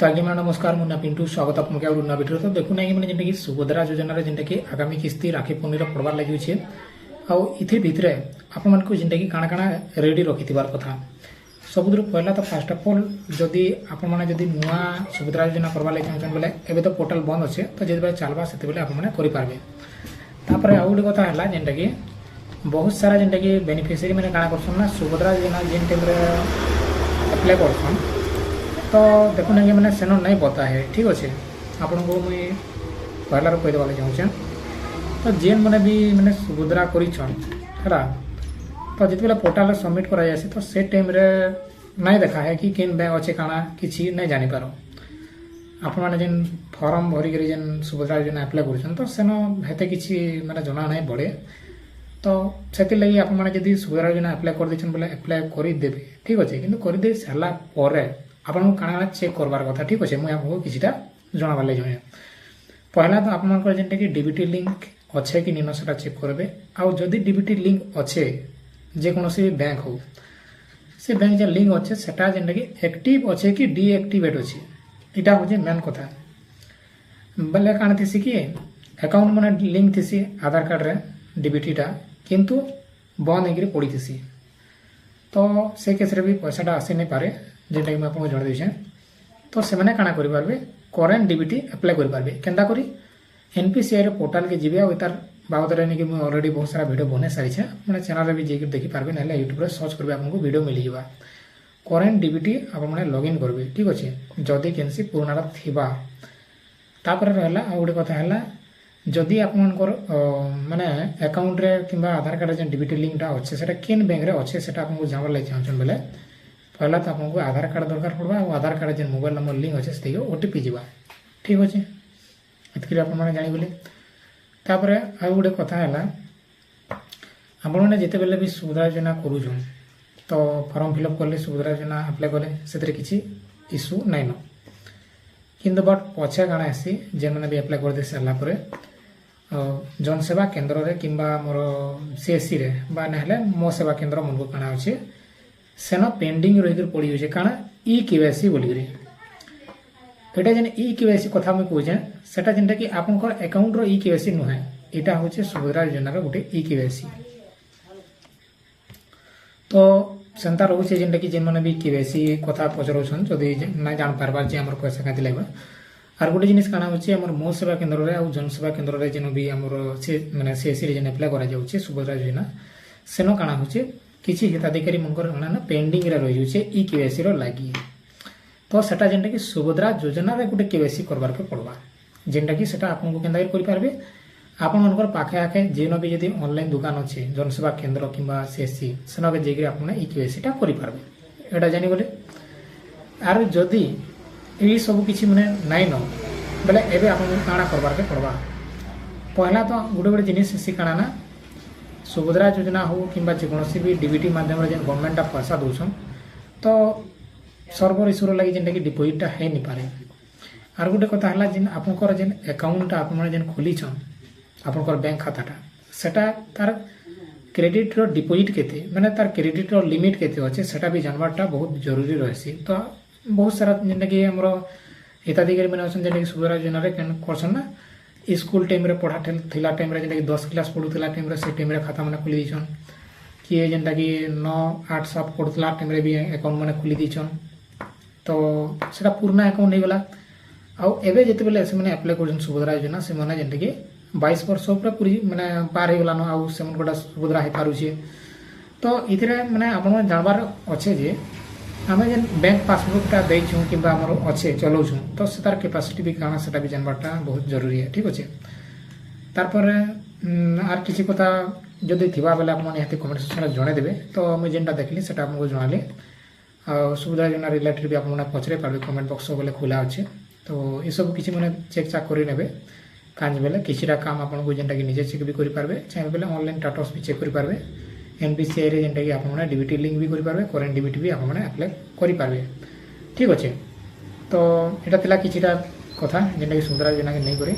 तो आगे मैं नमस्कार मुन्ना पिंटू स्वागत आपको और नया वीडियो। तो देखो ना मैंने जेनटा कि सुभद्रा योजना जेनटा कि आगामी किस्ती राखी पूर्णिमा पड़वार लगी अच्छे आउ भितर आप जेनटा कि काଣା काଣା रेडी रखिथिबार कथा सबुद पहला। तो फास्ट ऑफ ऑल जदि आपण माने जदि नुआ सुभद्रा योजना करवा लगी चाहछन बेले एबे तो पोर्टल बंद अच्छे तो जेबे चलबा सेते बेले आपण माने करि पारबे। तापर आउ गोटे कथा हला जेनटा कि बहुत सारा जेनटा कि बेनिफिशियरी माने काଣା करछन ना सुभद्रा योजना जेन टाइम रे अप्लाई करछन तो देखो ना मैंने सेन नहीं बता है। ठीक अच्छे आपन को मुई पहला कहीदेवा चाहूँ तो जेन मैंने भी मैंने सुभद्रा करछन तो जिते पोर्टाल सबमिट कराई तो से टाइम रे नहीं देखा है कि केन बैंक अच्छे काଣା किसी नहीं जानीपार आप जेन फॉर्म भरिक जेन सुभद्रा योजना अप्लाई कर तो सेन हेते किसी मैंने जना नहीं पड़े। तो से लगी आप सुभद्रा योजना अप्लाई कर देछन बोले अप्लाई करदेवे ठीक अच्छे कि करदे सारा आपन काଣା चेक करवार कथा। ठीक अच्छे मुझे आपको किसी जनाबार लगे चाहे पहला तो आप जेनटा कि डीबीटी लिंक अच्छे कि निन से चेक करेंगे आउ जदि डीबीटी लिंक अच्छे जेकोसी बैंक हो से बैंक जो लिंक अच्छे सेटा जेनटा कि एक्टिव अच्छे कि डीएक्टिवेट अच्छे यहाँ हूँ मेन कथा बोले काଣା थी कि अकाउंट मैंने लिंक थी आधार कार्ड रे डीबीटीटा किंतु बंद होकर पड़ी थी तो से केस रे भी पैसाटा आसी नहीं पारे जेनटा कि आपको जन देछे। तो से मैंने काଣା करेंगे करेन्ट डीबीटी अप्लाई करेंगे केन्ता करी एनपीसीआई पोर्टाल के जी और तार बाबद नहीं मुझे अलरेडी बहुत सारा वीडियो बने सारी मैंने चैनल भी जाकर देखिपारे ना यूट्यूब सर्च करेंगे आपको वीडियो मिल जावा करेन्ट डीबीटी आप लॉगिन करेंगे। ठीक अच्छे जदि केनसी पुराना थिबा तापर रहा गोटे कथा है जदि आप माने अकाउंट रे किंबा आधार कार्ड जो डीबीटी लिंकटा अच्छे से केन बैंक रे अच्छे से आपको जानवर लगे चाहछन बोले पहला तो आपको आधार कार्ड दरकार पड़वा और आधार कार्ड जो मोबाइल नंबर लिंक अच्छे से ओटीपी जावा। ठीक अच्छे इतक आप जान तापर आउ गोटे कथा है आपने जिते बेले भी सुभद्रा योजना करूँ तो फॉर्म फिलअप कले सुभद्रा योजना अप्लाई कले से किसी इश्यू नाइन किंतु बट पछे काଣା आसी जेन मैंने भी अप्लाई कर दे सारापर जनसेवा केन्द्र रे किंबा मोर सीएससी रे बा ना मो सेवा केन्द्र मन को काଣା अच्छे सेन पेंडिंग रही पड़ी जाए काଣା ई केवाईसी बोलिक यहाँ जेन ई केवाईसी कथा मुझे कहे सेटा जेनटा कि आपंकर अकाउंट रो ई केवाईसी नुहे यहाँ हूँ सुभद्रा योजना गोटे ई केवाईसी। तो सेंता रोचे जेनटा कि जेन मैंने भी केवाईसी कथा पचराउछन जदि ना जान पारबार जे हमर पैसा कांति लागबा आर गोटे जिनिस काଣା होचे हमर मो सेवा केन्द्र रे आ जनसेवा केन्द्र रे जेन भी हमर से माने सीएससी रे जेन अप्लाई करा जाउचे सुभद्रा योजना सेनो काଣା होचे किसी हिताधिकारी मनकर ना पेंडिंग रे रही जाउचे ई केवाईसी रो लागि तो सेटा जेनटा कि सुभद्रा योजना रे गोटे केवाईसी करबार के पड़वा जेनटा कि सेटा आपन को केनदा करि पारबे आपण मनकर पाखे आखे जेन भी यदि ऑनलाइन दुकान अच्छे जनसेवा केन्द्र किंबा सीएससी सेना के जेगे आपण ई केवाईसीटा करि पारबे एटा जानि बोले आर जदि ई सब किछि माने नाइ न बोले एबे आपण काଣା करबार के पड़वा पहला तो गोटे गोटे जिनिस सी काଣା ना सुभद्रा योजना हो किंबा जेकोसी भी डीबीटी माध्यम जेन गवर्नमेंट पैसा दउछन तो सर्वर इश्यूर लगी जेनटा कि डिपोजिटा है नहीं पारे आर गोटे कथा है जेन आपनकर जेन अकाउंट आप जेन खोलीछन आपनकर बैंक खाताटा सेटा तार क्रेडिट रो डिपोजिट केते माने तार क्रेडिट रो लिमिट केते अच्छे सेटा भी जानवारटा बहुत जरूरी रहसी। तो बहुत सारा जेनटा कि हमरो हिताधिकारी माने अछन जेनटा कि सुभद्रा योजना रे करछन ना स्कूल टाइम रे पढ़ा थिला टाइम रे जेनटा कि 10 क्लास पढुथिला टाइम रे से टाइम रे खाता माने खोली दिछन कि जेनटा कि 9 8 7 पढुथिला टाइम रे भी अकाउंट माने खोली दिछन तो सेटा पुराना अकाउंट नहीं गला आउ एबे जेते बेले से माने अप्लाई करछन सुभद्रा योजना से माने जेनटा कि 22 वर्ष पूरी मैंने पार हो गलान आउ से गोटा सुभद्रा हो पारुचे। तो इतने मैंने आप जानवर अच्छे जे आम जेन बैंक पासबुकटा देछूँ कि अच्छे चलाऊँ तो से तार कैपेसिटी भी काଣା से भी जानवारटा बहुत जरूरी है। ठीक अच्छे तारपर आर किसी कथा जदि थिबा बेले आप निहाती कमेंट सेक्शन में जणेदेवे तो मुझे जेनटा देखली सेटा आपको जनाली सुभद्रा योजना रिलेटेड भी आप पचरे पारे कमेंट बॉक्स बोले खुला अच्छे तो ये सब किसी मैंने चेक चाक करे काज बेले किसीटा काम आपको जेनटा कि निजे चेक भी करेंगे चाहिए बेले ऑनलाइन स्टेटस भी चेक करेंगे एनपीसीआई रे जेनटा कि आप डीबीटी लिंक भी करेंगे करेन्ट डीबीटी भी आप अप्लाई करेंगे। ठीक अच्छे तो यहाँ किसीटा कथा जेनटा कि सुभद्रा योजना के नहीं करे